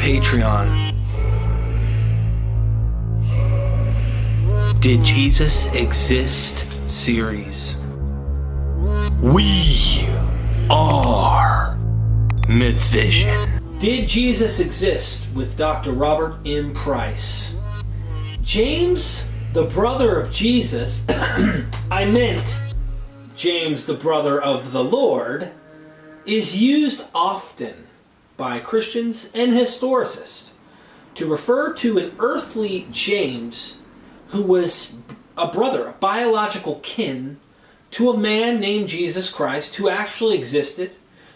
Patreon. Did Jesus Exist series. We are Myth Vision. Did Jesus Exist with Dr. Robert M. Price. James, the brother of Jesus, I meant James, the brother of the Lord, is used often by Christians and historicists to refer to an earthly James who was a brother, a biological kin to a man named Jesus Christ who actually existed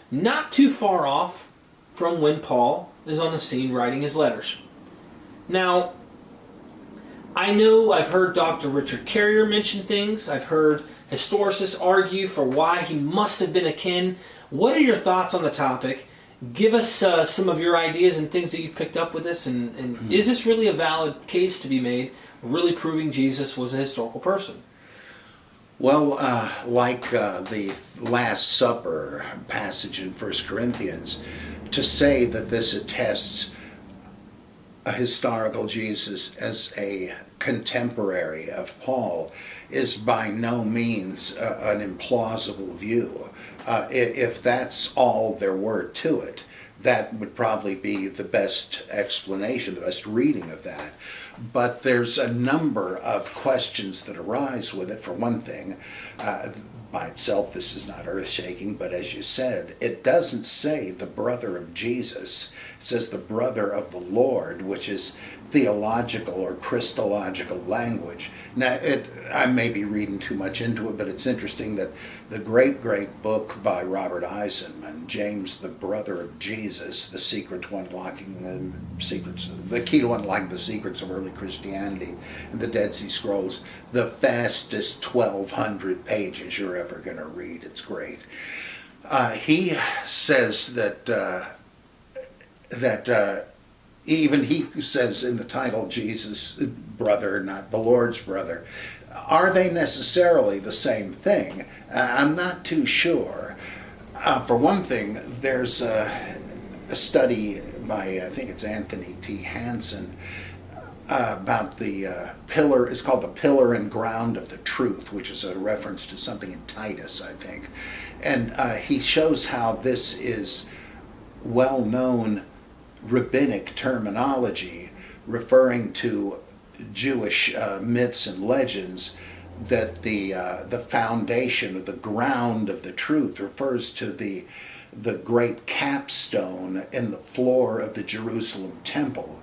not too far off from when Paul is on the scene writing his letters. Now, I know I've heard Dr. Richard Carrier mention things. I've heard historicists argue for why he must have been a kin. What are your thoughts on the topic? Give us some of your ideas and things that you've picked up with this, and is this really a valid case to be made, really proving Jesus was a historical person? Well, like the Last Supper passage in 1 Corinthians, to say that this attests a historical Jesus as a contemporary of Paul is by no means an implausible view. If that's all there were to it, that would probably be the best explanation, the best reading of that. But there's a number of questions that arise with it. For one thing, by itself this is not earth-shaking, but as you said, it doesn't say the brother of Jesus. It says the brother of the Lord, which is theological or Christological language. Now, I may be reading too much into it, but it's interesting that the great book by Robert Eisenman, James, the brother of Jesus, the secret to unlocking the secrets, the key to unlocking the secrets of early Christianity, and the Dead Sea Scrolls, the fastest 1,200 pages you're ever going to read. It's great. He says that even he says in the title, Jesus' brother, not the Lord's brother. Are they necessarily the same thing? I'm not too sure. For one thing, there's a study by, I think it's Anthony T. Hansen, about the pillar, it's called The Pillar and Ground of the Truth, which is a reference to something in Titus, I think. And he shows how this is well-known rabbinic terminology referring to Jewish myths and legends, that the foundation or the ground of the truth refers to the great capstone in the floor of the Jerusalem temple,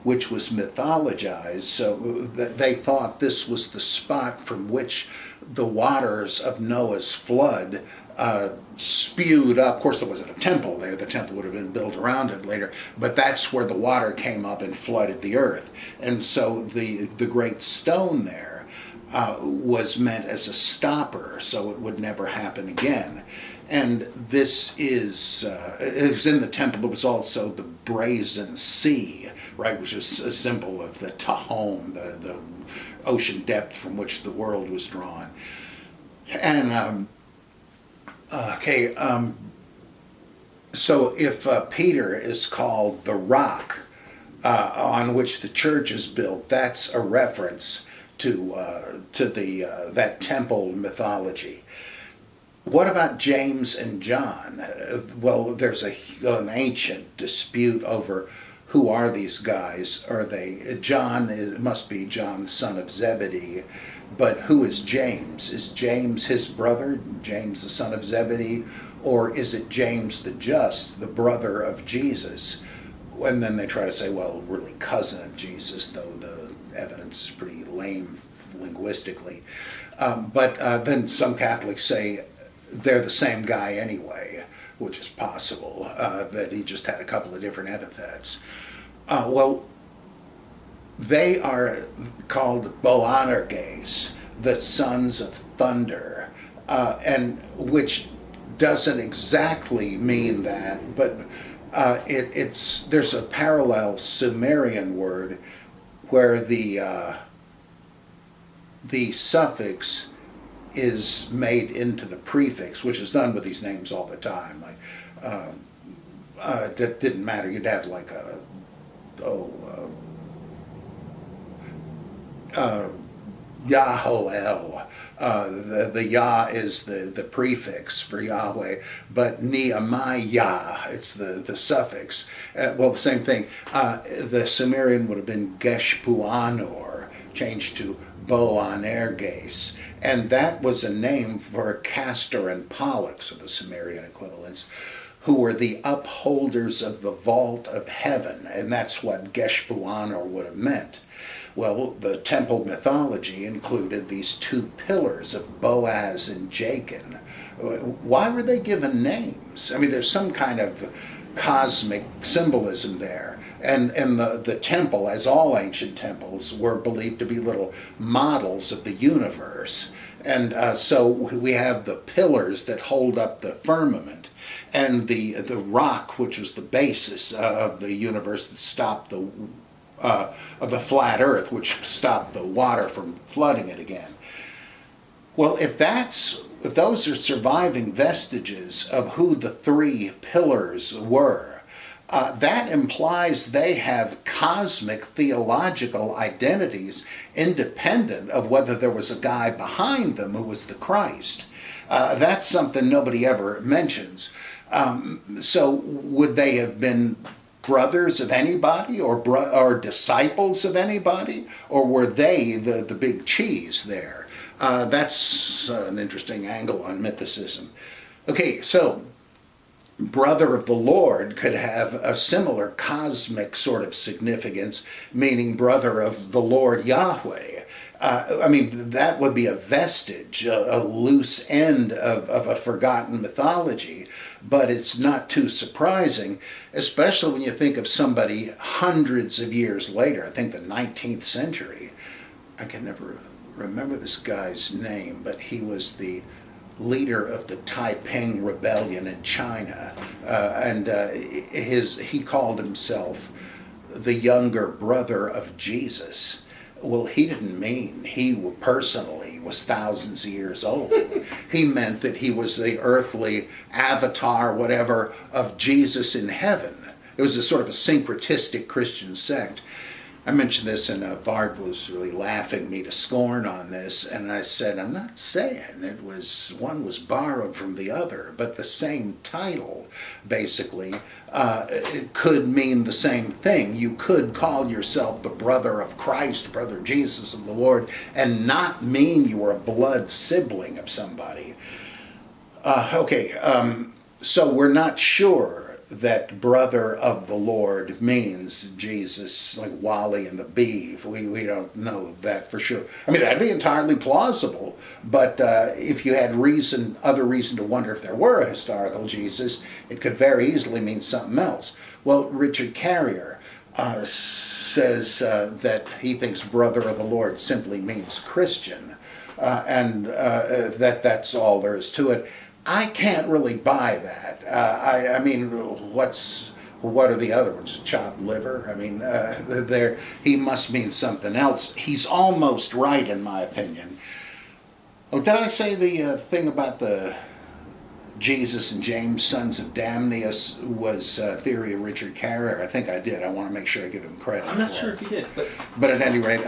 which was mythologized, so that they thought this was the spot from which the waters of Noah's flood spewed up. Of course, there wasn't a temple there. The temple would have been built around it later, but that's where the water came up and flooded the earth. And so the great stone there was meant as a stopper, so it would never happen again. And this is, it was in the temple. There was also the brazen sea, right, which is a symbol of the Tahom, the ocean depth from which the world was drawn. And so if Peter is called the rock on which the church is built, that's a reference to that temple mythology. What about James and John? Well, there's an ancient dispute over who are these guys. Are they John? It must be John, the son of Zebedee. But who is James? Is James his brother, James the son of Zebedee? Or is it James the Just, the brother of Jesus? And then they try to say, well, really cousin of Jesus, though the evidence is pretty lame linguistically. But then some Catholics say they're the same guy anyway, which is possible, that he just had a couple of different epithets. Well, they are called Boanerges, the sons of thunder, and which doesn't exactly mean that, but there's a parallel Sumerian word where the suffix is made into the prefix, which is done with these names all the time. Like, it didn't matter. You'd have like Yahoel. The Yah is the prefix for Yahweh, but Nehemiah, it's the suffix. Well, the same thing. The Sumerian would have been Geshpuanor, changed to Boanerges, and that was a name for Castor and Pollux, of the Sumerian equivalents, who were the upholders of the vault of heaven, and that's what Geshpuanor would have meant. Well, the temple mythology included these two pillars of Boaz and Jachin. Why were they given names? I mean, there's some kind of cosmic symbolism there. And the temple, as all ancient temples, were believed to be little models of the universe. And so we have the pillars that hold up the firmament, and the rock, which was the basis of the universe that stopped of the flat earth, which stopped the water from flooding it again. Well, if those are surviving vestiges of who the three pillars were, that implies they have cosmic theological identities independent of whether there was a guy behind them who was the Christ. That's something nobody ever mentions. So would they have been brothers of anybody, or disciples of anybody, or were they the big cheese there? That's an interesting angle on mythicism. Okay, so brother of the Lord could have a similar cosmic sort of significance, meaning brother of the Lord Yahweh. I mean, that would be a vestige, a loose end of a forgotten mythology, but it's not too surprising, especially when you think of somebody hundreds of years later, I think the 19th century. I can never remember this guy's name, but he was the leader of the Taiping Rebellion in China, and he called himself the younger brother of Jesus. Well, he didn't mean he personally was thousands of years old. He meant that he was the earthly avatar, whatever, of Jesus in heaven. It was a sort of a syncretistic Christian sect. I mentioned this, and Bard was really laughing me to scorn on this, and I said, I'm not saying one was borrowed from the other, but the same title, basically, it could mean the same thing. You could call yourself the brother of Christ, brother Jesus of the Lord, and not mean you were a blood sibling of somebody. So we're not sure that brother of the Lord means Jesus, like Wally and the Beef. We don't know that for sure. I mean, that'd be entirely plausible, but if you had other reason to wonder if there were a historical Jesus, it could very easily mean something else. Well, Richard Carrier says that he thinks brother of the Lord simply means Christian, and that's all there is to it. I can't really buy that. I mean, what are the other ones? Chopped liver? I mean, he must mean something else. He's almost right, in my opinion. Oh, did I say the thing about the Jesus and James, sons of Damnius, was theory of Richard Carrier? I think I did. I want to make sure I give him credit. I'm not sure if you did, but at any rate,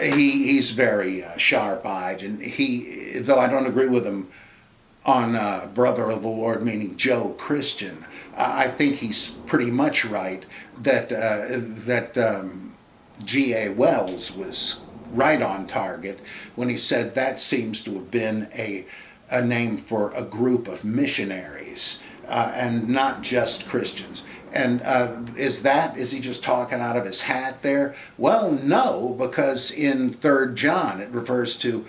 he's very sharp-eyed, and though I don't agree with him on brother of the Lord meaning Joe Christian, I think he's pretty much right that G.A. Wells was right on target when he said that seems to have been a name for a group of missionaries and not just Christians. And is he just talking out of his hat there? Well, no, because in 3 John it refers to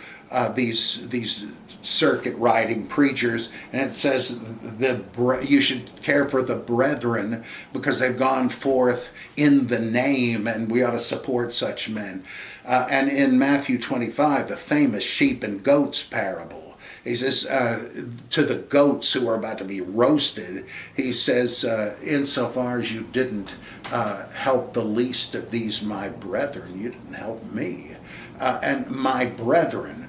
these circuit riding preachers, and it says you should care for the brethren because they've gone forth in the name, and we ought to support such men. And in Matthew 25, the famous sheep and goats parable, he says to the goats who are about to be roasted, he says, insofar as you didn't help the least of these my brethren, you didn't help me. And my brethren,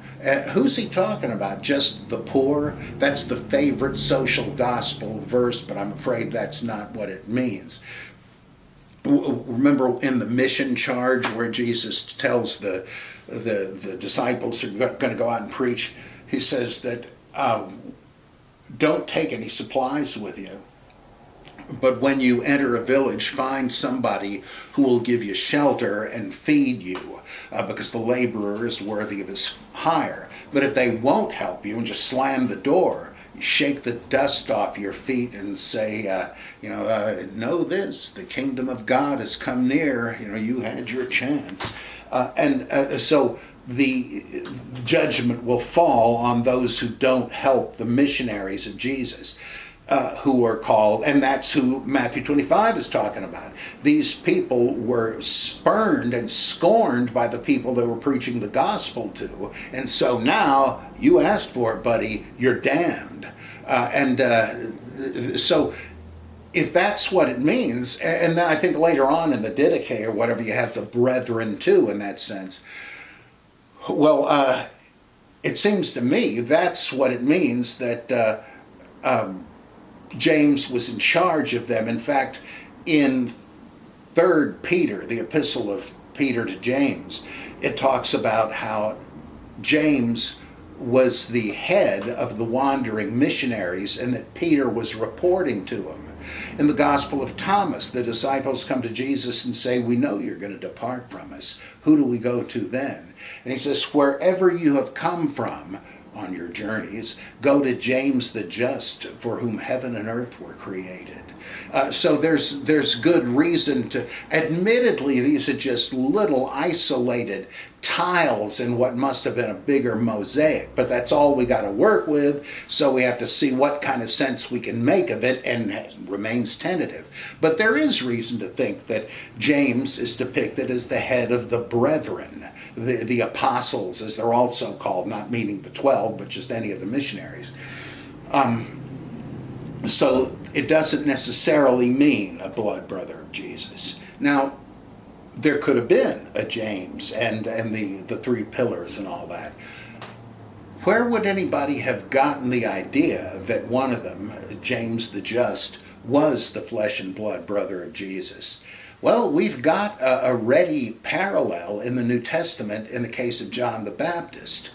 who's he talking about? Just the poor? That's the favorite social gospel verse, but I'm afraid that's not what it means. Remember in the mission charge where Jesus tells the disciples who are going to go out and preach, he says that don't take any supplies with you. But when you enter a village, find somebody who will give you shelter and feed you, because the laborer is worthy of his hire. But if they won't help you and just slam the door, shake the dust off your feet and say, know this, the kingdom of God has come near, you had your chance. So the judgment will fall on those who don't help the missionaries of Jesus. Who are called, and that's who Matthew 25 is talking about. These people were spurned and scorned by the people they were preaching the gospel to, and so now you asked for it, buddy, you're damned. So if that's what it means, and then I think later on in the Didache or whatever, you have the brethren too in that sense. Well, it seems to me that's what it means that James was in charge of them. In fact, in 3 Peter, the epistle of Peter to James, it talks about how James was the head of the wandering missionaries and that Peter was reporting to him. In the Gospel of Thomas, the disciples come to Jesus and say, we know you're going to depart from us. Who do we go to then? And he says, wherever you have come from, on your journeys, go to James the Just, for whom heaven and earth were created. So there's good reason to, admittedly, these are just little isolated tiles in what must have been a bigger mosaic, but that's all we got to work with, so we have to see what kind of sense we can make of it, and it remains tentative. But there is reason to think that James is depicted as the head of the brethren, the apostles, as they're also called, not meaning the 12, but just any of the missionaries. So it doesn't necessarily mean a blood brother of Jesus. Now, there could have been a James and the 3 pillars and all that. Where would anybody have gotten the idea that one of them, James the Just, was the flesh and blood brother of Jesus? Well, we've got a ready parallel in the New Testament in the case of John the Baptist.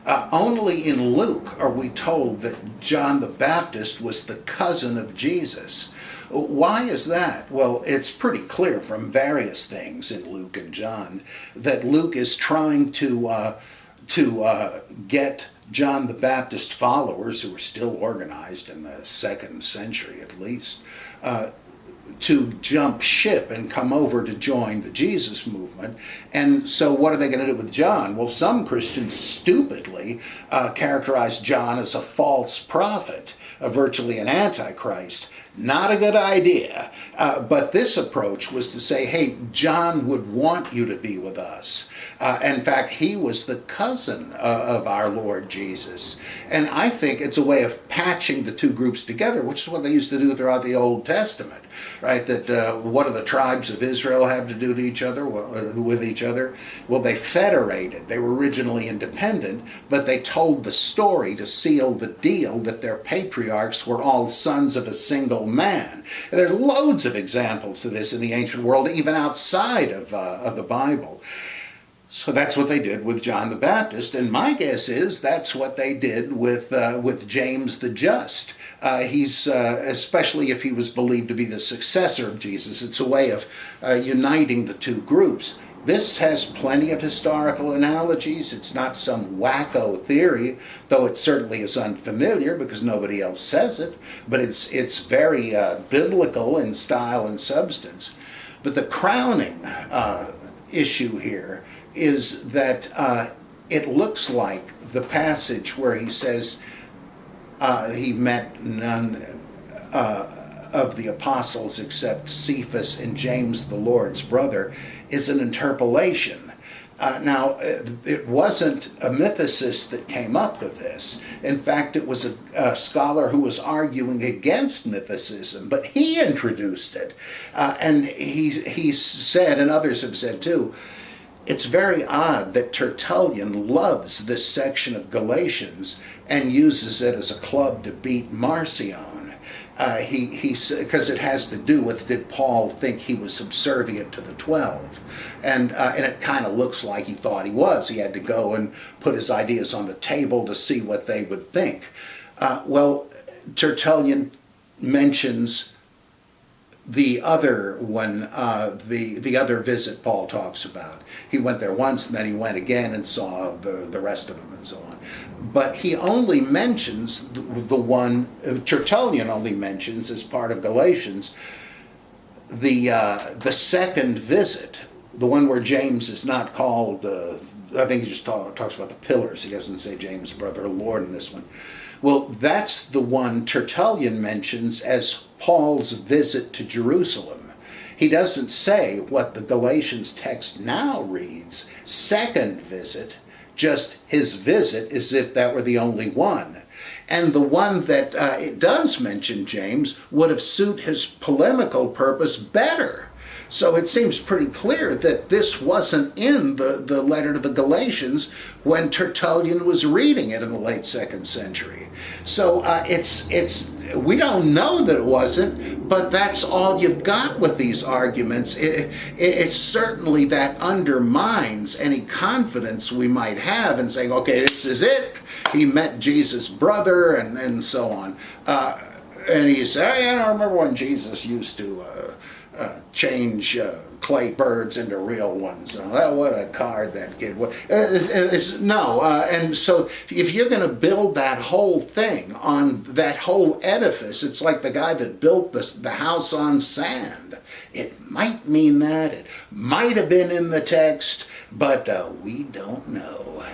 Only in Luke are we told that John the Baptist was the cousin of Jesus. Why is that? Well, it's pretty clear from various things in Luke and John that Luke is trying to get John the Baptist followers, who were still organized in the 2nd century at least, to jump ship and come over to join the Jesus movement. And so what are they going to do with John? Well, some Christians stupidly characterize John as a false prophet, virtually an antichrist. Not a good idea. But this approach was to say, hey, John would want you to be with us. In fact, he was the cousin of our Lord Jesus. And I think it's a way of patching the two groups together, which is what they used to do throughout the Old Testament, right? That what do the tribes of Israel have to do to each other, with each other? Well, they federated. They were originally independent, but they told the story to seal the deal that their patriarchs were all sons of a single man. And there's loads of examples of this in the ancient world, even outside of the Bible. So that's what they did with John the Baptist, and my guess is that's what they did with James the Just. He's especially if he was believed to be the successor of Jesus. It's a way of uniting the two groups. This has plenty of historical analogies. It's not some wacko theory, though it certainly is unfamiliar because nobody else says it. But it's very biblical in style and substance. But the crowning issue here is that it looks like the passage where he says he met none of the apostles except Cephas and James, the Lord's brother, is an interpolation. Now, it wasn't a mythicist that came up with this. In fact, it was a scholar who was arguing against mythicism, but he introduced it. And he said, and others have said too, it's very odd that Tertullian loves this section of Galatians and uses it as a club to beat Marcion. Because it has to do with, did Paul think he was subservient to the 12? And it kind of looks like he thought he was. He had to go and put his ideas on the table to see what they would think. Well, Tertullian mentions the other one, the other visit Paul talks about. He went there once, and then he went again and saw the rest of them and so on. But he only mentions the one, Tertullian only mentions as part of Galatians, the second visit, the one where James is not called, I think he just talks about the pillars. He doesn't say James, brother of the Lord, in this one. Well, that's the one Tertullian mentions as Paul's visit to Jerusalem. He doesn't say what the Galatians text now reads, second visit, just his visit, as if that were the only one. And the one that it does mention James would have suited his polemical purpose better. So it seems pretty clear that this wasn't in the letter to the Galatians when Tertullian was reading it in the late 2nd century. So we don't know that it wasn't, but that's all you've got with these arguments. It's certainly that undermines any confidence we might have in saying, okay, this is it. He met Jesus' brother and so on. And he said, hey, I don't remember when Jesus used to change clay birds into real ones. What a card that kid was. And so if you're going to build that whole thing on that whole edifice, it's like the guy that built the house on sand. It might mean that. It might have been in the text, but we don't know.